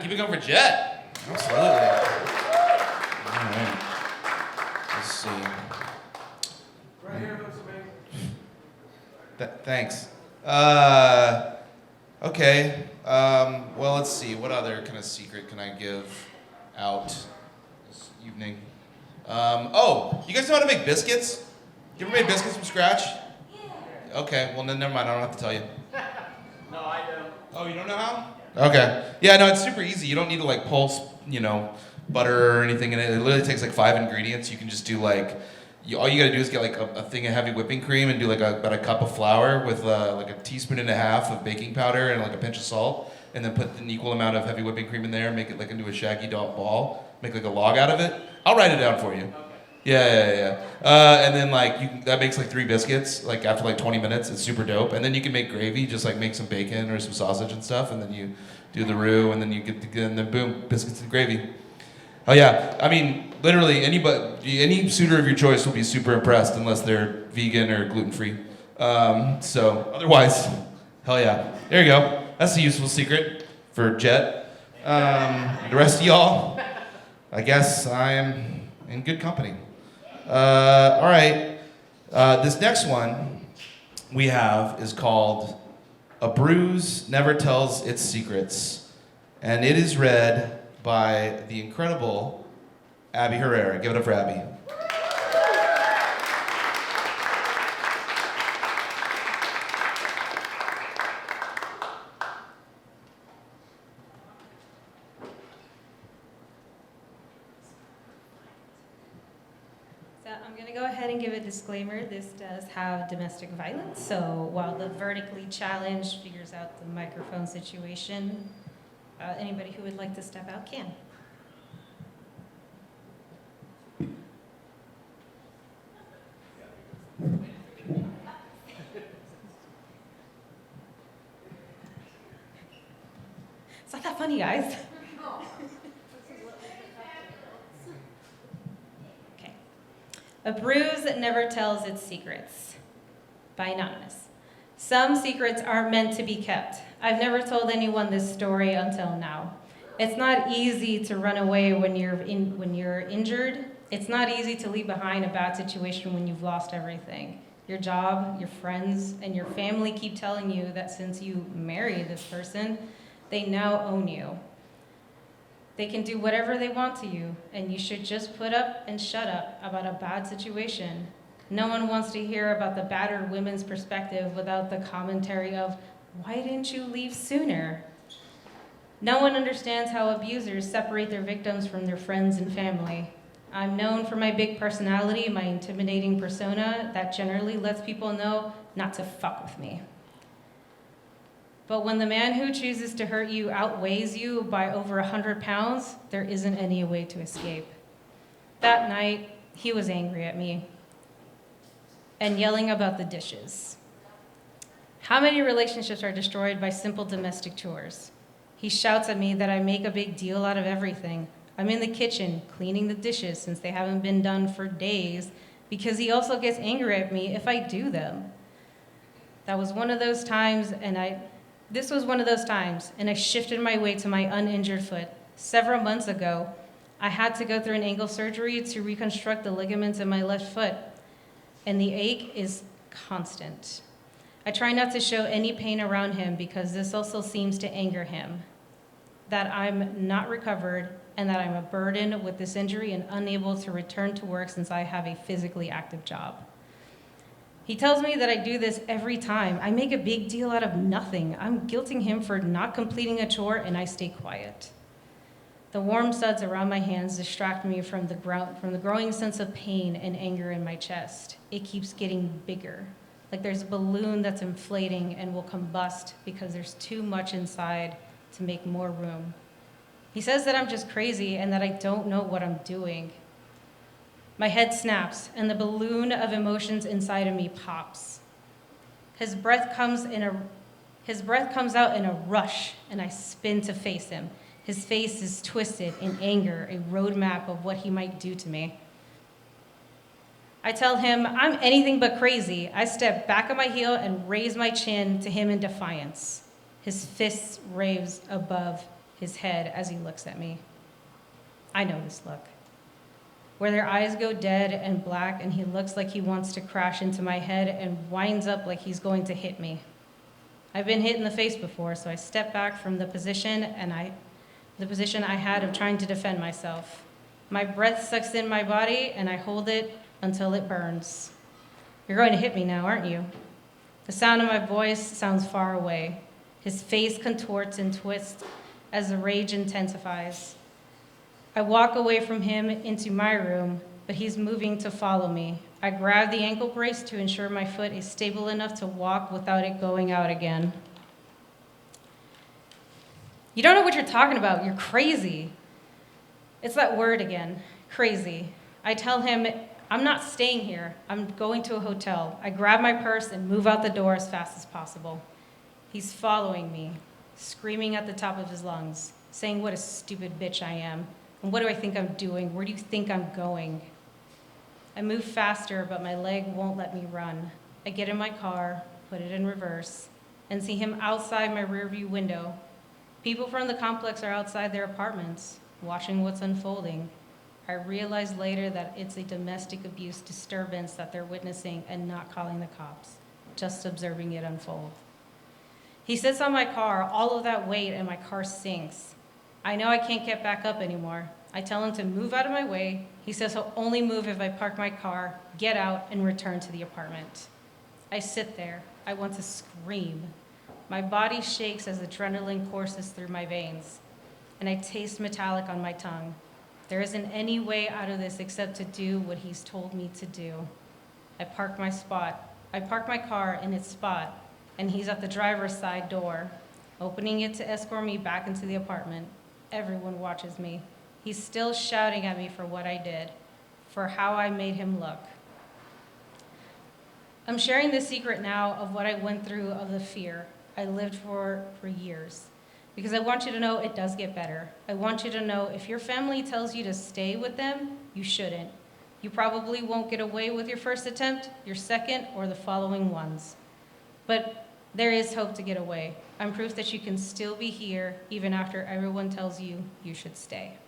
keep it going for Jet. Absolutely. All right. Let's see. Right here looks amazing. Thanks. Okay. Well, let's see. What other kind of secret can I give out this evening? You guys know how to make biscuits? You ever made biscuits from scratch? Okay. Well, then never mind. I don't have to tell you. No, I don't. Oh, you don't know how? Okay. Yeah, no, it's super easy. You don't need to like pulse, butter or anything in it. It literally takes like 5 ingredients. You can just do like, all you gotta do is get like a thing of heavy whipping cream and do like about a cup of flour with like a teaspoon and a half of baking powder and like a pinch of salt, and then put an equal amount of heavy whipping cream in there, make it like into a shaggy ball, make like a log out of it. I'll write it down for you. Yeah. And then like that makes like 3 biscuits. Like after like 20 minutes, it's super dope. And then you can make gravy, just like make some bacon or some sausage and stuff, and then you do the roux, and then you and then boom, biscuits and gravy. Oh yeah, I mean literally any suitor of your choice will be super impressed unless they're vegan or gluten free. So otherwise, hell yeah. There you go. That's a useful secret for Jet. The rest of y'all, I guess I'm in good company. All right, this next one we have is called A Bruise Never Tells Its Secrets, and it is read by the incredible Abby Herrera. Give it up for Abby. I'm going to go ahead and give a disclaimer. This does have domestic violence, so while the vertically challenged figures out the microphone situation, anybody who would like to step out can. It's not that funny, guys. Okay. A bruise that never tells its secrets, by Anonymous. Some secrets aren't meant to be kept. I've never told anyone this story until now. It's not easy to run away when you're injured. It's not easy to leave behind a bad situation when you've lost everything. Your job, your friends, and your family keep telling you that since you married this person, they now own you. They can do whatever they want to you, and you should just put up and shut up about a bad situation. No one wants to hear about the battered women's perspective without the commentary of, why didn't you leave sooner? No one understands how abusers separate their victims from their friends and family. I'm known for my big personality, my intimidating persona that generally lets people know not to fuck with me. But when the man who chooses to hurt you outweighs you by over 100 pounds, there isn't any way to escape. That night, he was angry at me and yelling about the dishes. How many relationships are destroyed by simple domestic chores? He shouts at me that I make a big deal out of everything. I'm in the kitchen cleaning the dishes since they haven't been done for days, because he also gets angry at me if I do them. This was one of those times, and I shifted my weight to my uninjured foot. Several months ago, I had to go through an ankle surgery to reconstruct the ligaments in my left foot, and the ache is constant. I try not to show any pain around him because this also seems to anger him, that I'm not recovered and that I'm a burden with this injury and unable to return to work since I have a physically active job. He tells me that I do this every time. I make a big deal out of nothing. I'm guilting him for not completing a chore, and I stay quiet. The warm suds around my hands distract me from the growing sense of pain and anger in my chest. It keeps getting bigger, like there's a balloon that's inflating and will combust because there's too much inside to make more room. He says that I'm just crazy and that I don't know what I'm doing. My head snaps, and the balloon of emotions inside of me pops. His breath comes out in a rush, and I spin to face him. His face is twisted in anger, a roadmap of what he might do to me. I tell him I'm anything but crazy. I step back on my heel and raise my chin to him in defiance. His fists raise above his head as he looks at me. I know this look. Where their eyes go dead and black and he looks like he wants to crash into my head and winds up like he's going to hit me. I've been hit in the face before, so I step back from the position I had of trying to defend myself. My breath sucks in my body and I hold it until it burns. You're going to hit me now, aren't you? The sound of my voice sounds far away. His face contorts and twists as the rage intensifies. I walk away from him into my room, but he's moving to follow me. I grab the ankle brace to ensure my foot is stable enough to walk without it going out again. You don't know what you're talking about. You're crazy. It's that word again, crazy. I tell him, I'm not staying here. I'm going to a hotel. I grab my purse and move out the door as fast as possible. He's following me, screaming at the top of his lungs, saying what a stupid bitch I am. And what do I think I'm doing? Where do you think I'm going? I move faster, but my leg won't let me run. I get in my car, put it in reverse, and see him outside my rearview window. People from the complex are outside their apartments, watching what's unfolding. I realize later that it's a domestic abuse disturbance that they're witnessing and not calling the cops, just observing it unfold. He sits on my car, all of that weight, and my car sinks. I know I can't get back up anymore. I tell him to move out of my way. He says he'll only move if I park my car, get out, and return to the apartment. I sit there. I want to scream. My body shakes as adrenaline courses through my veins, and I taste metallic on my tongue. There isn't any way out of this except to do what he's told me to do. I park my car in its spot, and he's at the driver's side door, opening it to escort me back into the apartment. Everyone watches me. He's still shouting at me for what I did, for how I made him look. I'm sharing the secret now of what I went through, of the fear I lived for years, because I want you to know it does get better. I want you to know if your family tells you to stay with them, you shouldn't. You probably won't get away with your first attempt, your second, or the following ones. But there is hope to get away. I'm proof that you can still be here even after everyone tells you you should stay.